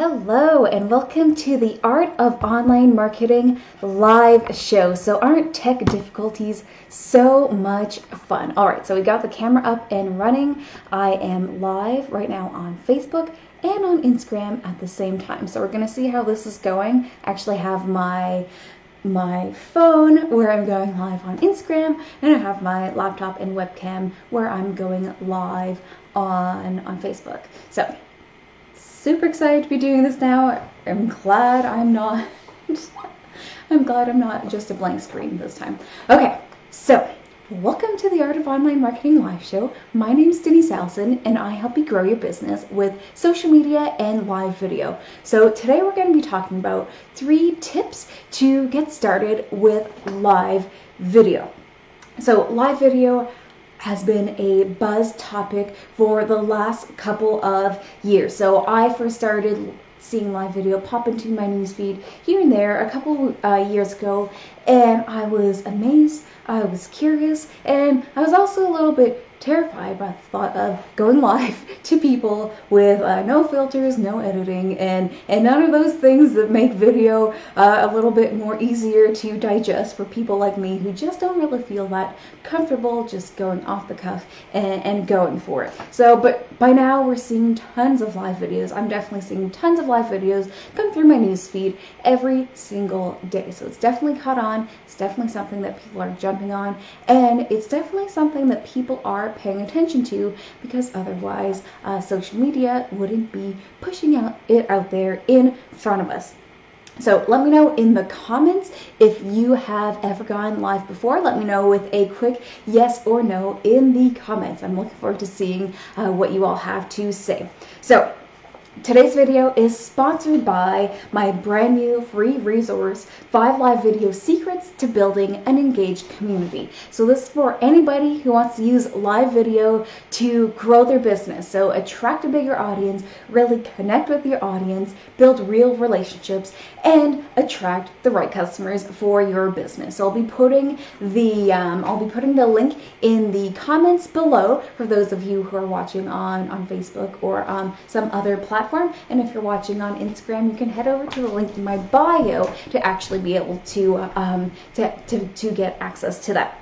Hello and welcome to the Art of Online Marketing live show. So aren't tech difficulties so much fun? All right, so we got the camera up and running. I am live right now on Facebook and on Instagram at the same time. So we're gonna see how this is going. I actually have my phone where I'm going live on Instagram, and I have my laptop and webcam where I'm going live on Facebook. So super excited to be doing this now. I'm glad I'm not just a blank screen this time. Okay, so welcome to the Art of Online Marketing live show. My name is Denise Allison and I help you grow your business with social media and live video. So today we're going to be talking about 3 tips to get started with live video. So live video has been a buzz topic for the last couple of years. So I first started seeing live video pop into my newsfeed here and there a couple years ago, and I was amazed, I was curious, and I was also a little bit terrified by the thought of going live to people with no filters, no editing, and none of those things that make video a little bit more easier to digest for people like me who just don't really feel that comfortable just going off the cuff and going for it. So, but by now we're seeing tons of live videos. I'm definitely seeing tons of live videos come through my newsfeed every single day. So it's definitely caught on. It's definitely something that people are jumping on, and it's definitely something that people are paying attention to, because otherwise social media wouldn't be pushing it out there in front of us. So let me know in the comments if you have ever gone live before. Let me know with a quick yes or no in the comments. I'm looking forward to seeing what you all have to say. So today's video is sponsored by my brand new free resource, 5 live video secrets to building an engaged community. So this is for anybody who wants to use live video to grow their business. So attract a bigger audience, really connect with your audience, build real relationships, and attract the right customers for your business. So I'll be putting the link in the comments below for those of you who are watching on Facebook or some other platform. And if you're watching on Instagram, you can head over to the link in my bio to actually be able to get access to that.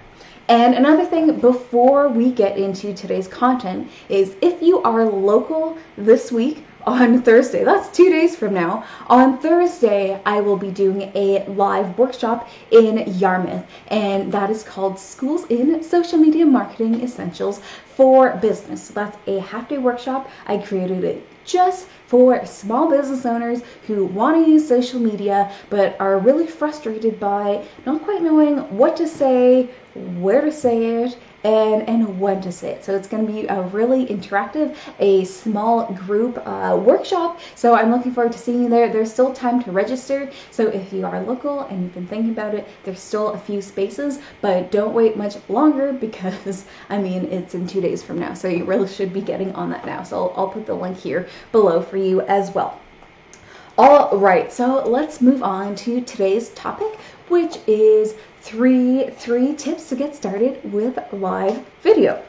And another thing before we get into today's content is, if you are local this week, on Thursday, that's 2 days from now, on Thursday I will be doing a live workshop in Yarmouth, and that is called Schools in Social Media Marketing Essentials for Business. So that's a half-day workshop. I created it just for small business owners who want to use social media but are really frustrated by not quite knowing what to say, where to say it, and when to say it. So it's going to be a really interactive, a small group workshop. So I'm looking forward to seeing you there. There's still time to register. So if you are local and you've been thinking about it, there's still a few spaces, but don't wait much longer, because I mean, it's in 2 days from now. So you really should be getting on that now. So I'll put the link here below for you as well. All right, so let's move on to today's topic, which is three tips to get started with live video.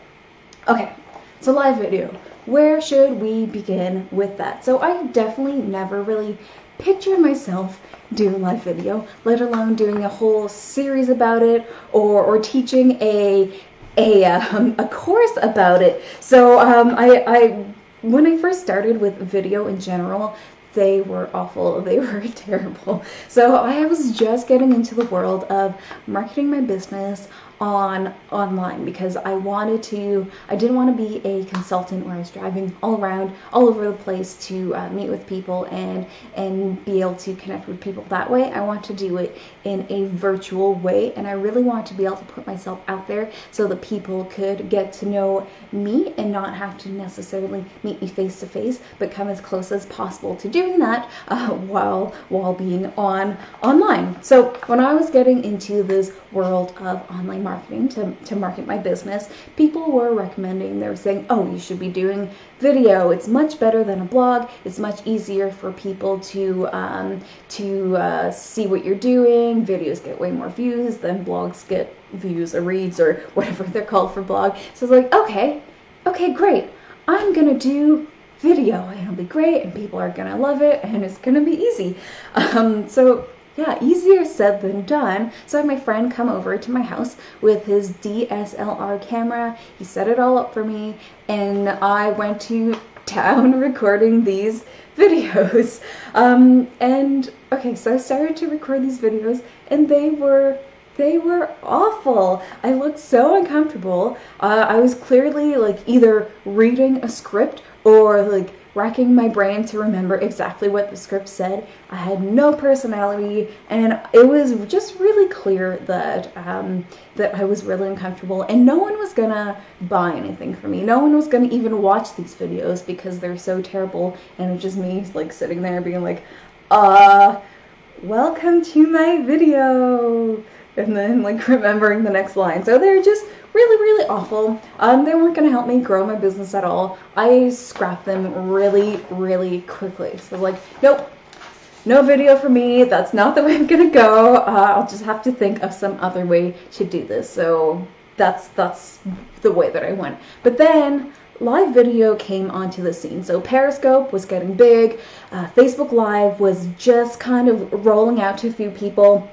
Okay, so live video. Where should we begin with that? So I definitely never really pictured myself doing live video, let alone doing a whole series about it, or teaching a course about it. So when I first started with video in general, they were awful, they were terrible. So I was just getting into the world of marketing my business online, because I didn't want to be a consultant where I was driving all over the place to meet with people and be able to connect with people that way. I want to do it in a virtual way, and I really want to be able to put myself out there so that people could get to know me and not have to necessarily meet me face to face, but come as close as possible to doing that while being online. So when I was getting into this world of online marketing to market my business, people were recommending, they were saying, oh, you should be doing video. It's much better than a blog. It's much easier for people to see what you're doing. Videos get way more views than blogs get views or reads or whatever they're called for blog. So it's like, okay, great. I'm gonna do video, and it'll be great, and people are gonna love it, and it's gonna be easy. So yeah, easier said than done. So I had my friend come over to my house with his DSLR camera. He set it all up for me, and I went to town recording these videos. And okay, so I started to record these videos, and they were awful. I looked so uncomfortable. I was clearly like either reading a script or like racking my brain to remember exactly what the script said. I had no personality, and it was just really clear that that I was really uncomfortable, and no one was gonna buy anything from me. No one was gonna even watch these videos because they're so terrible, and it's just me like sitting there being like, welcome to my video, and then like remembering the next line. So they're just really awful. They weren't going to help me grow my business at all. I scrapped them really quickly. So like, nope, no video for me. That's not the way I'm going to go. I'll just have to think of some other way to do this. So that's the way that I went. But then live video came onto the scene. So Periscope was getting big. Facebook Live was just kind of rolling out to a few people.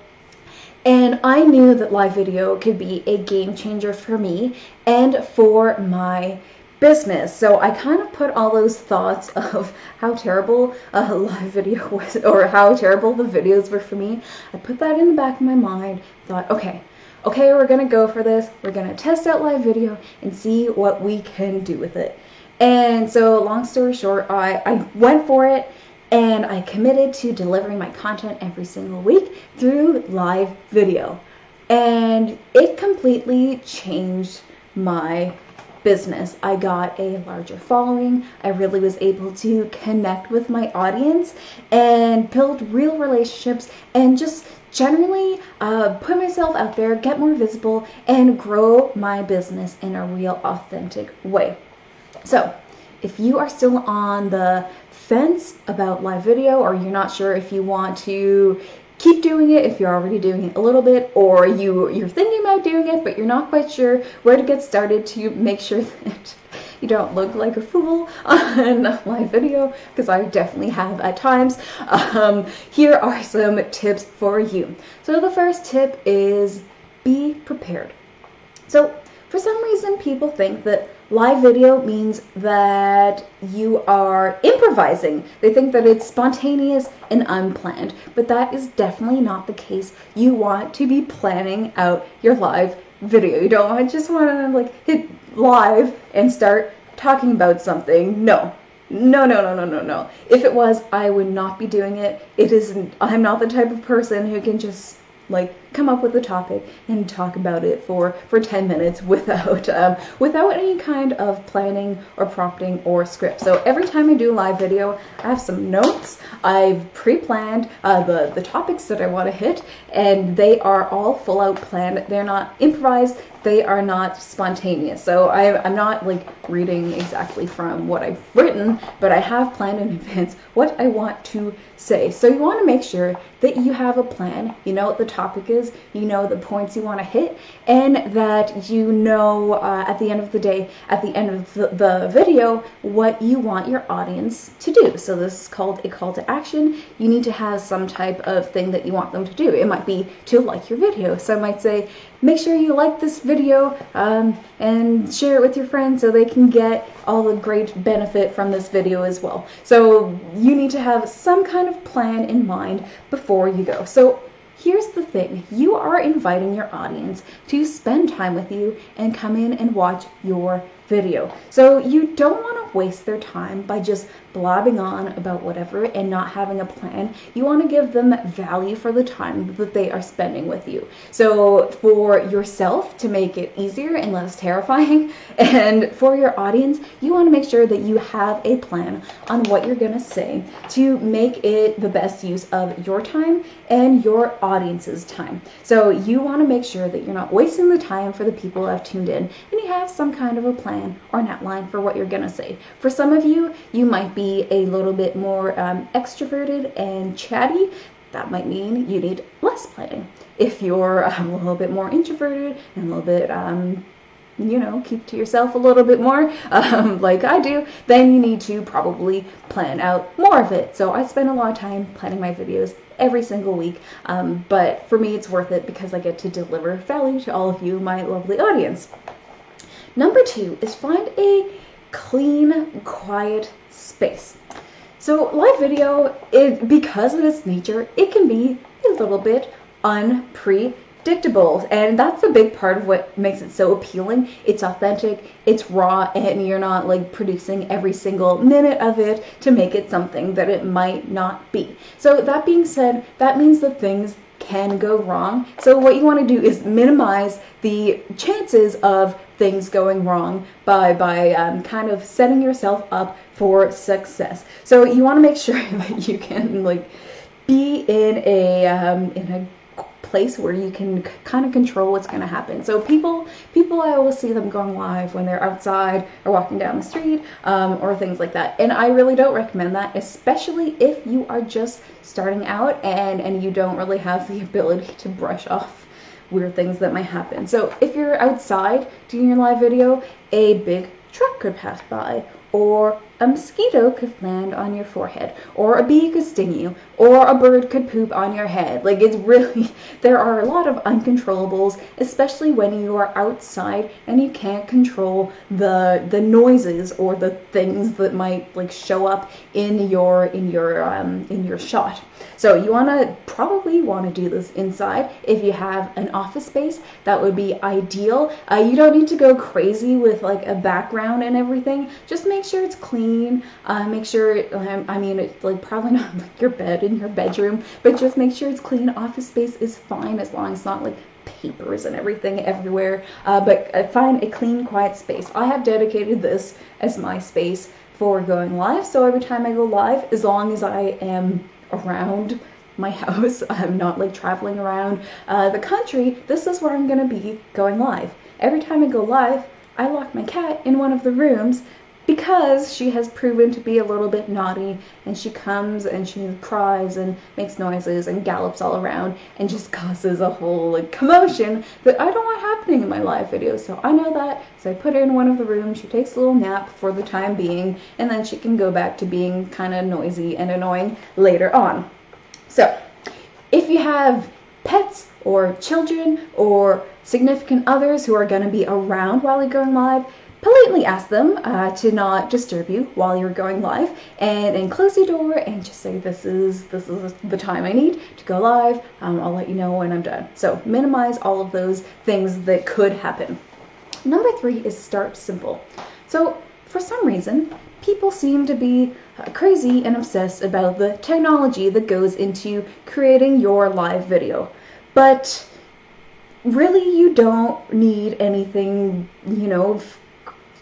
And I knew that live video could be a game changer for me and for my business. So I kind of put all those thoughts of how terrible live video was, or how terrible the videos were for me. I put that in the back of my mind, thought, okay, we're gonna go for this. We're gonna test out live video and see what we can do with it. And so long story short, I went for it. And I committed to delivering my content every single week through live video. And it completely changed my business. I got a larger following. I really was able to connect with my audience and build real relationships and just generally put myself out there, get more visible, and grow my business in a real authentic way. So if you are still on the fence about live video, or you're not sure if you want to keep doing it, if you're already doing it a little bit, or you're thinking about doing it but you're not quite sure where to get started to make sure that you don't look like a fool on live video, because I definitely have at times, here are some tips for you. So the first tip is be prepared. So for some reason people think that live video means that you are improvising. They think that it's spontaneous and unplanned, but that is definitely not the case. You want to be planning out your live video. You don't just want to like hit live and start talking about something. No. If it was, I would not be doing it. I'm not the type of person who can just like come up with a topic and talk about it for 10 minutes without any kind of planning or prompting or script. So every time I do a live video, I have some notes. I've pre-planned the topics that I want to hit, and they are all full out planned. They're not improvised. They are not spontaneous. So I'm not like reading exactly from what I've written, but I have planned in advance what I want to say. So you want to make sure that you have a plan, you know what the topic is, you know the points you want to hit, and that you know at the end of the day, at the end of the video, what you want your audience to do. So this is called a call to action. You need to have some type of thing that you want them to do. It might be to like your video. So I might say, make sure you like this video and share it with your friends so they can get all the great benefit from this video as well. So you need to have some kind of plan in mind before you go. So here's the thing, you are inviting your audience to spend time with you and come in and watch your video. So you don't want to waste their time by just blabbing on about whatever and not having a plan. You want to give them value for the time that they are spending with you. So for yourself, to make it easier and less terrifying, and for your audience, you want to make sure that you have a plan on what you're going to say to make it the best use of your time and your audience's time. So you want to make sure that you're not wasting the time for the people who have tuned in, and you have some kind of a plan or an outline for what you're going to say. For some of you, you might be a little bit more extroverted and chatty. That might mean you need less planning. If you're a little bit more introverted and a little bit you know, keep to yourself a little bit more, like I do, then you need to probably plan out more of it. So I spend a lot of time planning my videos every single week, but for me it's worth it because I get to deliver value to all of you, my lovely audience. Number 2 is find a clean, quiet space. So live video, because of its nature, it can be a little bit unpredictable, and that's a big part of what makes it so appealing. It's authentic, it's raw, and you're not like producing every single minute of it to make it something that it might not be. So that being said, that means that things can go wrong. So what you want to do is minimize the chances of things going wrong by kind of setting yourself up for success. So you want to make sure that you can like be in a place where you can kind of control what's going to happen. So people I always see them going live when they're outside or walking down the street, or things like that, and I really don't recommend that, especially if you are just starting out and you don't really have the ability to brush off weird things that might happen. So if you're outside doing your live video, a big truck could pass by, or a mosquito could land on your forehead, or a bee could sting you, or a bird could poop on your head. Like, it's really, there are a lot of uncontrollables, especially when you are outside and you can't control the noises or the things that might like show up in your shot. So you probably want to do this inside. If you have an office space, that would be ideal. You don't need to go crazy with like a background and everything. Just make sure it's clean. Make sure, I mean, it's like probably not like your bed in your bedroom, but just make sure it's clean. Office space is fine as long as it's not like papers and everything everywhere. But find a clean, quiet space. I have dedicated this as my space for going live. So every time I go live, as long as I am around my house, I'm not like traveling around the country, this is where I'm going to be going live. Every time I go live, I lock my cat in one of the rooms because she has proven to be a little bit naughty, and she comes and she cries and makes noises and gallops all around and just causes a whole like commotion that I don't want happening in my live videos. So I know that, so I put her in one of the rooms. She takes a little nap for the time being, and then she can go back to being kind of noisy and annoying later on. So if you have pets or children or significant others who are going to be around while you're going live, politely ask them to not disturb you while you're going live, and close your door and just say, this is the time I need to go live. I'll let you know when I'm done. So minimize all of those things that could happen. Number 3 is start simple. So for some reason, people seem to be crazy and obsessed about the technology that goes into creating your live video. But really, you don't need anything, you know,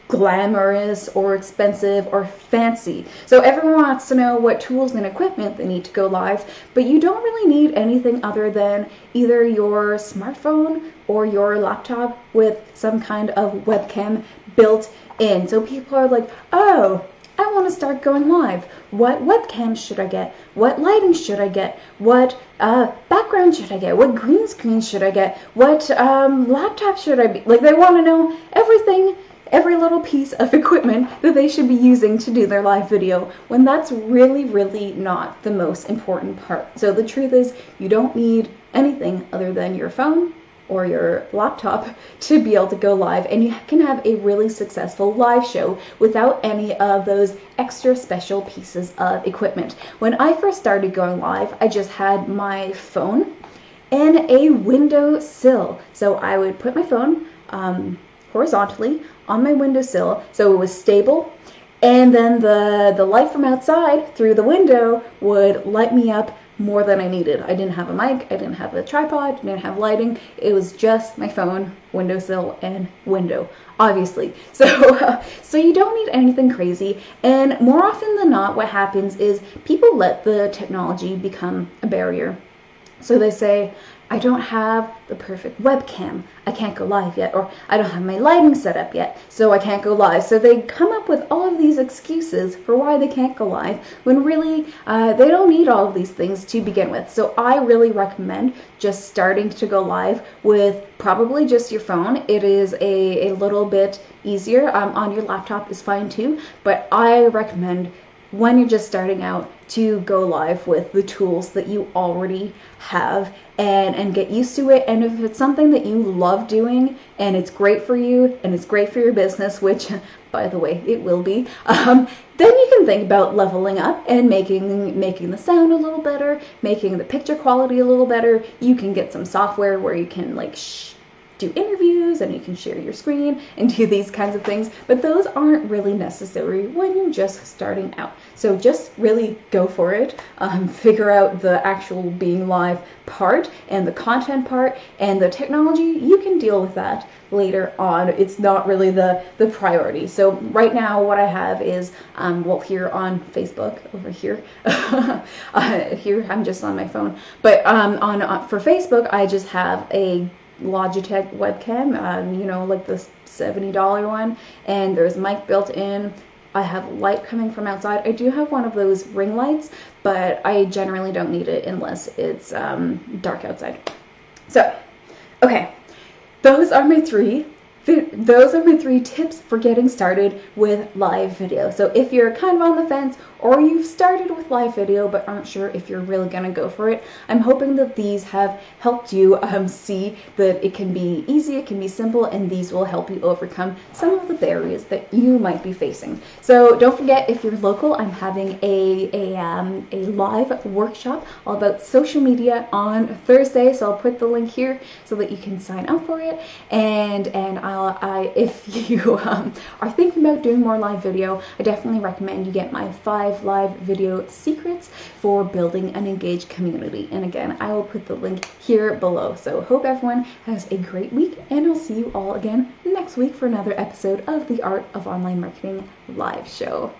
glamorous or expensive or fancy. So everyone wants to know what tools and equipment they need to go live, but you don't really need anything other than either your smartphone or your laptop with some kind of webcam built in. So people are like, oh, I want to start going live. What webcam should I get? What lighting should I get? What background should I get? What green screen should I get? What laptop should I be? Like, they want to know everything, every little piece of equipment that they should be using to do their live video, when that's really, really not the most important part. So the truth is, you don't need anything other than your phone or your laptop to be able to go live, and you can have a really successful live show without any of those extra special pieces of equipment. When I first started going live, I just had my phone and a windowsill. So I would put my phone horizontally on my windowsill so it was stable, and then the light from outside through the window would light me up more than I needed. I didn't have a mic, I didn't have a tripod, I didn't have lighting. It was just my phone, windowsill, and window, obviously. So you don't need anything crazy, and more often than not, what happens is people let the technology become a barrier. So they say, I don't have the perfect webcam, I can't go live yet, or I don't have my lighting set up yet, so I can't go live. So they come up with all of these excuses for why they can't go live, when really they don't need all of these things to begin with. So I really recommend just starting to go live with probably just your phone. It is a little bit easier. On your laptop is fine too, but I recommend when you're just starting out to go live with the tools that you already have and get used to it. And if it's something that you love doing and it's great for you and it's great for your business, which by the way it will be, then you can think about leveling up and making the sound a little better, making the picture quality a little better. You can get some software where you can like do interviews and you can share your screen and do these kinds of things, but those aren't really necessary when you're just starting out. So just really go for it. Figure out the actual being live part and the content part, and the technology, you can deal with that later on. It's not really the priority. So right now what I have is, well, here on Facebook, over here, here I'm just on my phone, but for Facebook I just have a Logitech webcam, you know, like the $70 one, and there's mic built in. I have light coming from outside. I do have one of those ring lights, but I generally don't need it unless it's dark outside. So, okay, those are my three tips for getting started with live video. So if you're kind of on the fence, or you've started with live video but aren't sure if you're really gonna go for it, I'm hoping that these have helped you see that it can be easy, it can be simple, and these will help you overcome some of the barriers that you might be facing. So don't forget, if you're local, I'm having a live workshop all about social media on Thursday, so I'll put the link here so that you can sign up for it. And if you are thinking about doing more live video, I definitely recommend you get my 5 live video secrets for building an engaged community. And again, I will put the link here below. So hope everyone has a great week, and I'll see you all again next week for another episode of the Art of Online Marketing live show.